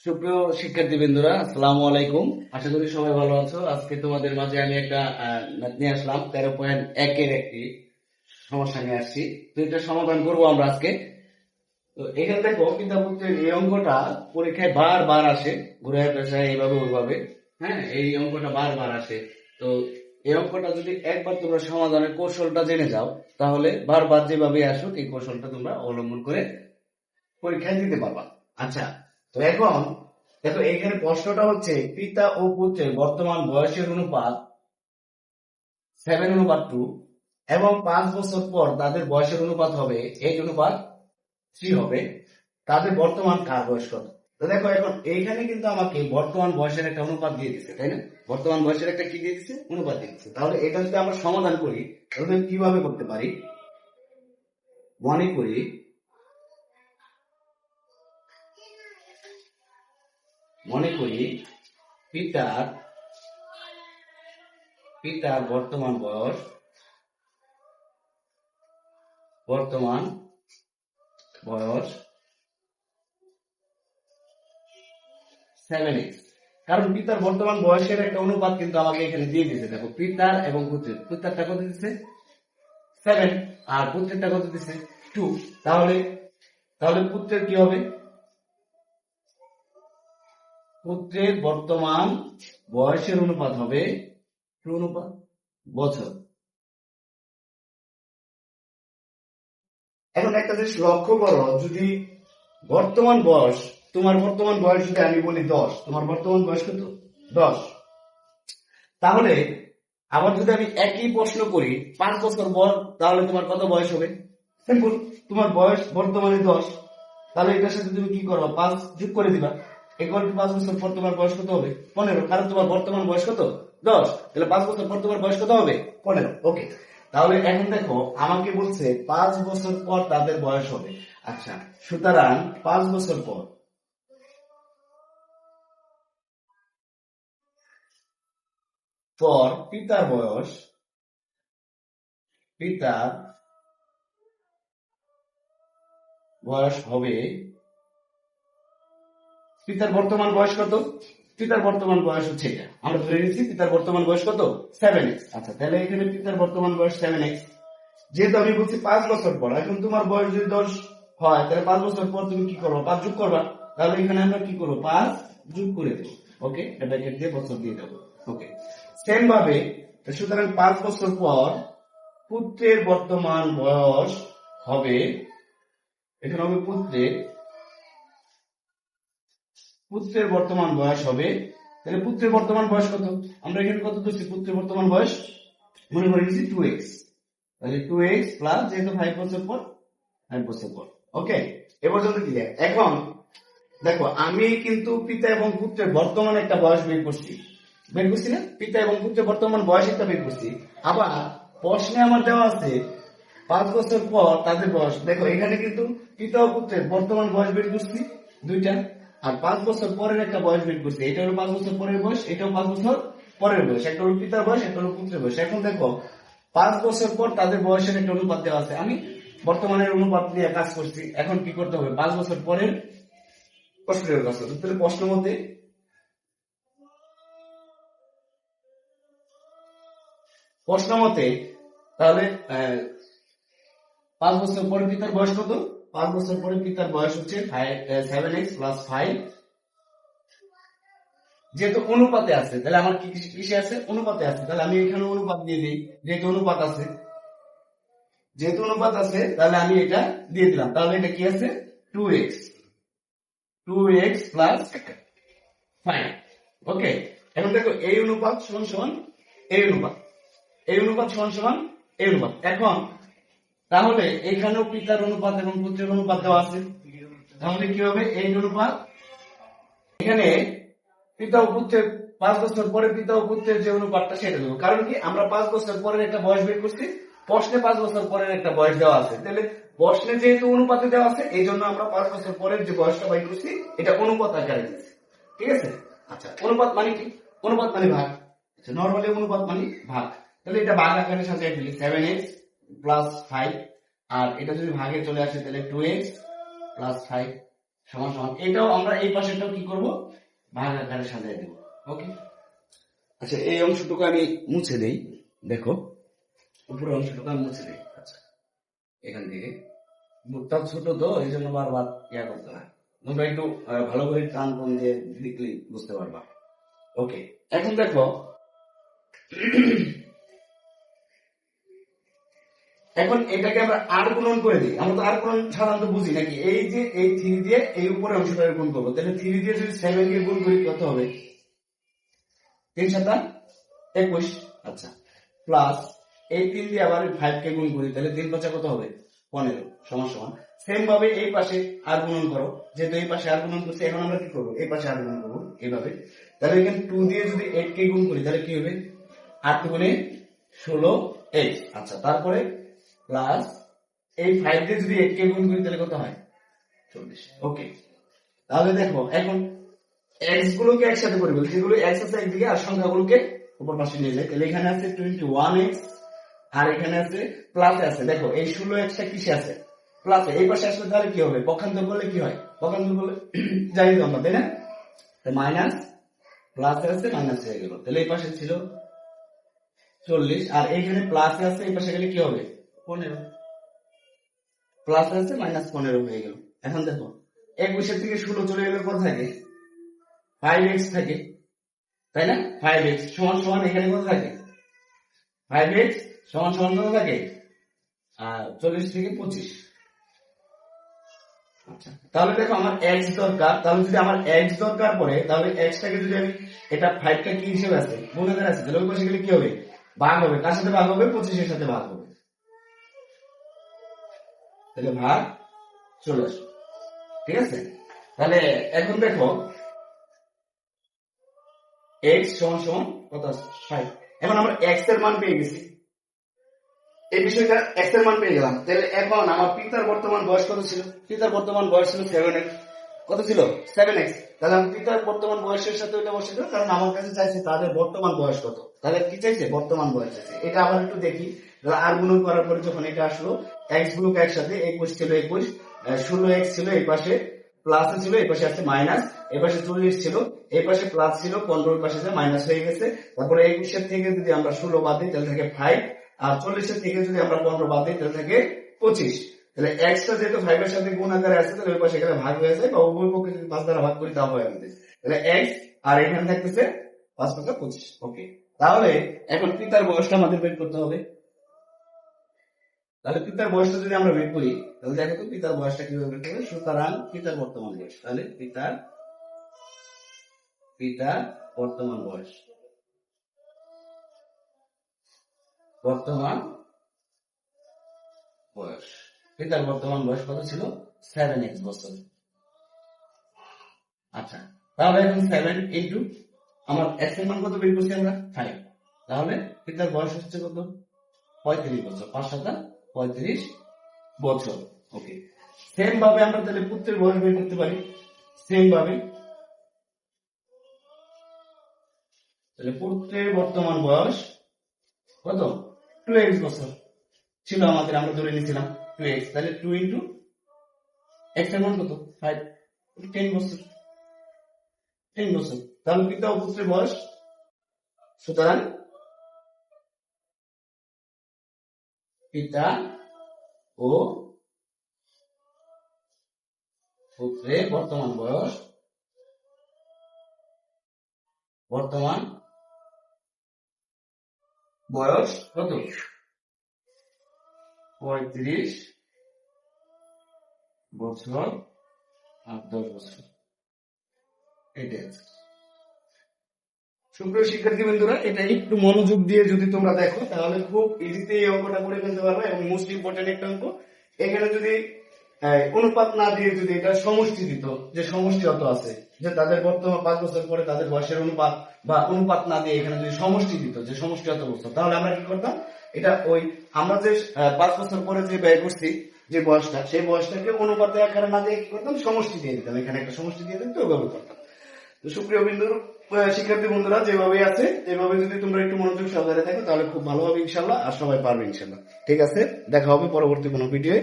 সুপ্রিয় শিক্ষার্থী বৃন্দরা, আসসালামু আলাইকুম। আশা করি সবাই ভালো আছো। আজকে তোমাদের মাঝে আমি একটা ম্যাথ নিয়ে আসলাম। 13.1 এর একটি সমস্যা নিয়ে আসছি। তো এটা সমাধান করবো আমরা আজকে। তো এখানে দেখো, পিতাপুত্রের এই অঙ্কটা পরীক্ষায় বারবার আসে, ঘুরে পেঁচায় এইভাবে ওইভাবে। হ্যাঁ, এই অঙ্কটা বারবার আসে। তো এই অঙ্কটা যদি একবার তোমরা সমাধানের কৌশলটা জেনে যাও, তাহলে বারবার যেভাবে আসুক এই কৌশলটা তোমরা অবলম্বন করে পরীক্ষায় দিতে পারবা। আচ্ছা, তো এখন দেখো, এখানে প্রশ্নটা হচ্ছে পিতা ও পুত্রের বর্তমান বয়সের অনুপাত 7:2 এবং 5 বছর পর তাদের বয়সের অনুপাত হবে 8:3 হবে। তাদের বর্তমান কার বয়স কত? তো দেখো, এখন এইখানে কিন্তু আমাকে বর্তমান বয়সের একটা অনুপাত দিয়ে দিচ্ছে, তাই না? বর্তমান বয়সের একটা কি দিয়ে দিচ্ছে? অনুপাত দিয়ে দিচ্ছে। তাহলে এটা যদি আমরা সমাধান করি, তাহলে কিভাবে করতে পারি? মনে করি পিতার পিতার বর্তমান বয়স 7x। কারণ পিতার বর্তমান বয়সের একটা অনুপাত কিন্তু আমাকে এখানে দিয়ে দিয়েছে। দেখো, পিতার এবং পুত্রের, পিতারটা কত দিচ্ছে? 7, আর পুত্রেরটা কত দিচ্ছে? 2। তাহলে তাহলে পুত্রের কি হবে? পুত্রের বর্তমান বয়সের অনুপাত হবে 2 অনুপাত বছর। এখন একটা জিনিস লক্ষ্য করো, যদি বর্তমান বয়স, তোমার বর্তমান বয়স যদি আমি বলি 10, তোমার বর্তমান বয়স কত? 10। তাহলে আবার যদি আমি একই প্রশ্ন করি 5 বছর পর, তাহলে তোমার কত বয়স হবে? সিম্পল, তোমার বয়স বর্তমানে 10, তাহলে এটার সাথে তুমি কি করো? 5 যোগ করে দিবা। 5 বছর পর তোমার বয়স কত হবে? 15। কারণ তোমার বর্তমান বয়স কত? 10। তাহলে 5 বছর পর তোমার বয়স কত হবে? 15। ওকে, তাহলে এখন দেখো, আমাকে বলছে 5 বছর পর তাদের বয়স হবে। আচ্ছা, সুতরাং 5 বছর পর পিতার বয়স হবে, পিতার বর্তমান বয়স কত? পিতার বর্তমান বয়স হচ্ছে এটা, আমরা ধরে নিচ্ছি পিতার বর্তমান বয়স কত? 7x। আচ্ছা, তাহলে এখানে পিতার বর্তমান বয়স 7x। যেহেতু আমি বলছি 5 বছর পর, এখন তোমার বয়স যদি 10 হয়, তাহলে 5 বছর পর তুমি কি করবো? 5 যোগ করবা। তাহলে এখানে আমরা কি করবো? 5 যোগ করে দেবো। ওকে, ব্র্যাকেট দিয়ে বছর দিয়ে দেবো। ওকে, সেম ভাবে, সুতরাং 5 বছর পর পুত্রের বর্তমান বয়স হবে, এখানে হবে পুত্রের বর্তমান বয়স হবে। তাহলে পুত্রের বর্তমান বয়স কত? আমরা এখানে কত ধরছি? পুত্রের বর্তমান বয়স মনে করে নিচ্ছি 2x। তাহলে 2x প্লাস, যেহেতু 5 বছর পর, 5 বছর পর। ওকে, এ পর্যন্ত ক্লিয়ার। এখন দেখো, আমি কিন্তু পিতা এবং পুত্রের বর্তমান একটা বয়স বের করছি না? পিতা এবং পুত্রের বর্তমান বয়স একটা বের করছি। আবার প্রশ্নে আমার দেওয়া আছে 5 বছর পর তাদের বয়স। দেখো, এখানে কিন্তু পিতা ও পুত্রের বর্তমান বয়স বের করছি দুইটা, আর 5 বছর পরের একটা বয়স বের করছি। এটা হলো 5 বছর পরের বয়স, এটাও 5 বছর পরের বয়স। একটা হলো পিতার বয়স, একটা হলো পুত্রের বয়স। এখন দেখো, 5 বছর পর তাদের বয়সের একটা অনুপাত দেওয়া আছে, আমি বর্তমানের অনুপাত নিয়ে কাজ করছি। এখন কি করতে হবে? 5 বছর পরের প্রশ্নের কাজ করতে। তাহলে প্রশ্ন মতে তাহলে 5 বছর পরে পিতার বয়স কত? 5 বছর পরে পিতার বয়স হচ্ছে 7x প্লাস 5। যেহেতু অনুপাতে আছে, তাহলে আমার কি কিসে আছে? অনুপাতে আছে। তাহলে আমি এখানে অনুপাত দিয়ে দিই, যেহেতু অনুপাত আছে, তাহলে আমি এটা দিয়ে দিলাম। তাহলে এটা কি আছে? 2x plus 5। ওকে, এখন দেখো, এই অনুপাত সমান সমান এই অনুপাত, এই অনুপাত সমান সমান এই অনুপাত। এখন তাহলে এখানেও পিতার অনুপাত এবং পুত্রের অনুপাত দেওয়া আছে। তাহলে কি হবে? এই অনুপাত, এখানে পিতা ও পুত্রের 5 বছর পরে পিতা ও পুত্রের যে অনুপাতটা সেটা দেবো। কারণ কি? আমরা 5 বছর পরের একটা বয়স বের করছি, প্রশ্নে 5 বছর পরের একটা বয়স দেওয়া আছে। তাহলে প্রশ্নে যেহেতু অনুপাতে দেওয়া আছে, এই জন্য আমরা 5 বছর পরের যে বয়সটা বের করছি, এটা অনুপাত আকারে দিচ্ছি। ঠিক আছে? আচ্ছা, অনুপাত মানে কি? অনুপাত মানে ভাগ। আচ্ছা, নরমালি অনুপাত মানে ভাগ। তাহলে এটা ভাগ আকারে সাজিয়ে ফেলি, 7x প্লাস 5। আর এটা যদি ভাগে চলে আসে, তাহলে 2x প্লাস 5। সমান সমান, এটাও আমরা এই পাশেটাও কি করব, ভাগ আকারে সাজিয়ে দেব। ওকে, আচ্ছা এই অংশটুকু আমি মুছে দেই, দেখো উপরের অংশটুকু আমি মুছে দেই। আচ্ছা এখান থেকে বুটটা ছোট তো এই জন্য বারবার ইয়া করতে হয়, তোমরা একটু ভালো করে টান কোন দিয়ে দেখলে বুঝতে পারবা। ওকে, এখন দেখো এখন এটাকে আমরা আর গুণন করে দিই। আমরা তো আর গুণন সাধারণত বুঝি নাকি, এই যে এই 3 দিয়ে এই উপরে অংশটাকে গুণ করবো, তাহলে 3 দিয়ে যদি 7 কে গুণ করি কত হবে, 3 7 21। আচ্ছা প্লাস এই 3 দিয়ে আবার 5 কে গুণ করি, তাহলে 3 5 কত হবে, 15 সমান সমান। সেম ভাবে এই পাশে আর গুণন করো, যেহেতু এই পাশে আর গুণন করছি, এখন আমরা কি করবো, এই পাশে আর গুণন করবো এইভাবে। তাহলে এখানে 2 দিয়ে যদি 8 কে গুণ করি, তাহলে কি হবে, 8 গুণে 16 8। আচ্ছা তারপরে প্লাস এই 5 দিয়ে যদি 8 কে গুণ করি, তাহলে কত হয়, 40। ওকে, তাহলে দেখো এখন এক্স গুলোকে একসাথে করে বলি, যেগুলো এক্স আছে একদিকে আর সংখ্যাগুলোকে উপর পাশে নিয়ে যায়। তাহলে এখানে আছে 21x আর এখানে আছে প্লাসে আছে, দেখো এই 16x টা কিসে আছে, প্লাসে। এই পাশে আসলে তাহলে কি হবে, পক্ষান্তর করলে কি হয়, পক্ষান্তর করলে জানি তো আমরা, তাই না, মাইনাস প্লাসে আছে মাইনাস হয়ে গেল। তাহলে এই পাশে ছিল 40 আর এইখানে প্লাসে আছে, এই পাশে গেলে কি হবে, 15, প্লাসে আছে মাইনাস 15 হয়ে গেল। এখন দেখো 21 থেকে 16 চলে গেলে কত থাকে, 5x থাকে, তাই না, 5x সমান সমান এখানে কত থাকে, 5x সমান সমান কত থাকে, 40 থেকে 25। আচ্ছা তাহলে দেখো আমার x দরকার, তাহলে যদি আমার x দরকার পড়ে, তাহলে x টাকে যদি আমি, এটা 5 টা কি হিসেবে আছে, গুণাকার আছে, তাহলে ওই পাশে গেলে কি হবে, ভাগ হবে, কার সাথে ভাগ হবে, 25 এর সাথে ভাগ হবে, তাহলে ভাগ চলে আসবে। ঠিক আছে, তাহলে এখন দেখো x সমান সমান কত আছে, 5। এখন আমরা x এর মান পেয়ে গেছি, এই বিষয়টা x এর মান পেয়ে গেলাম। তাহলে এখন আমার পিতার বর্তমান বয়স কত ছিল, পিতার বর্তমান বয়স ছিল 7x, কত ছিল 7x। তাহলে আমি পিতার বর্তমান বয়সের সাথে ওইটা বসে দিলাম, কারণ আমার কাছে চাইছে তাদের বর্তমান বয়স কত, তাহলে কি চাইছে, বর্তমান বয়স চাইছে। এটা আবার একটু দেখি, আর গুণন করার পরে যখন এটা আসলো, x গুলোকে একসাথে, 21 ছিল 21, 16x ছিল এই পাশে প্লাস ছিল, এই পাশে আছে মাইনাস, এই পাশে 40 ছিল, এই পাশে প্লাস ছিল 15, এই পাশে মাইনাস হয়ে গেছে। তারপরে 21 এর থেকে যদি আমরা 16 বাদ দিই, তাহলে থাকে 5, আর 40 এর থেকে যদি আমরা 15 বাদ দিই, তাহলে থাকে 25। তাহলে x টা যেহেতু 5 এর সাথে গুণ আকারে আছে, তাহলে ওই পাশে গেলে ভাগ হয়ে যায়, বা উভয় পক্ষে যদি 5 দ্বারা ভাগ করি তাও হয় আমাদের। তাহলে x আর এখানে থাকতেছে 5 5 25। ওকে, তাহলে এখন পিতার বয়সটা আমাদের বের করতে হবে। তাহলে পিতার বয়সটা যদি আমরা বের করি, তাহলে দেখো তো পিতার বয়সটা কিভাবে বের করবে। সুতরাং পিতার বর্তমান বয়স, তাহলে পিতার বর্তমান বয়স, পিতার বর্তমান বয়স কত ছিল, 7x বছর। আচ্ছা তাহলে এখন 7 ইন্টু আমার x এর মান কত বের করছি আমরা, 5। তাহলে পিতার বয়স হচ্ছে কত, 35 বছর, 5 7 35 বছর। ওকে, সেম ভাবে আমরা তাহলে পুত্রের বয়স বের করতে পারি, সেম ভাবে। তাহলে পুত্রের বর্তমান বয়স কত, 2x বছর ছিল আমাদের, আমরা ধরে নিয়েছিলাম 2x। তাহলে 2 ইন্টু x এর মান কত, 5, 10 বছর, 10 বছর। তাহলে পিতা ও পুত্রের বয়স, সুতরাং পিতা ও পুত্রের বর্তমান বয়স, কত, 35 বছর আর 10 বছর। এটাই সুপ্রিয় শিক্ষার্থী বন্ধুরা, এটা একটু মনোযোগ দিয়ে যদি তোমরা দেখো, তাহলে খুব ইজিতে এই অঙ্কটা করে ফেলতে পারবে। এবং মোস্ট ইম্পর্টেন্ট একটা অঙ্ক, এখানে যদি অনুপাত না দিয়ে যদি এটা সমষ্টি দিত, যে সমষ্টি অত আছে, যে তাদের বর্তমান 5 বছর পরে তাদের বয়সের অনুপাত, বা অনুপাত না দিয়ে এখানে যদি সমষ্টি দিত, যে সমষ্টি অত বছর, তাহলে আমরা কি করতাম, এটা ওই আমরা যে 5 বছর পরে যে ব্যয় করছি যে বয়সটা, সেই বয়সটাকে অনুপাতে আকারে না দিয়ে কি করতাম, সমষ্টি দিয়ে দিতাম, এখানে একটা সমষ্টি দিয়ে দিতে ব্যবহার করতাম। তো সুপ্রিয় বিন্দুর শিক্ষার্থী বন্ধুরা, যেভাবে আছে এভাবে যদি তোমরা একটু মনোযোগ সহকারে থাকো, তাহলে খুব ভালো হবে ইনশাল্লাহ, আর সবাই পারবে ইনশাল্লাহ। ঠিক আছে, দেখা হবে পরবর্তী কোনো ভিডিও।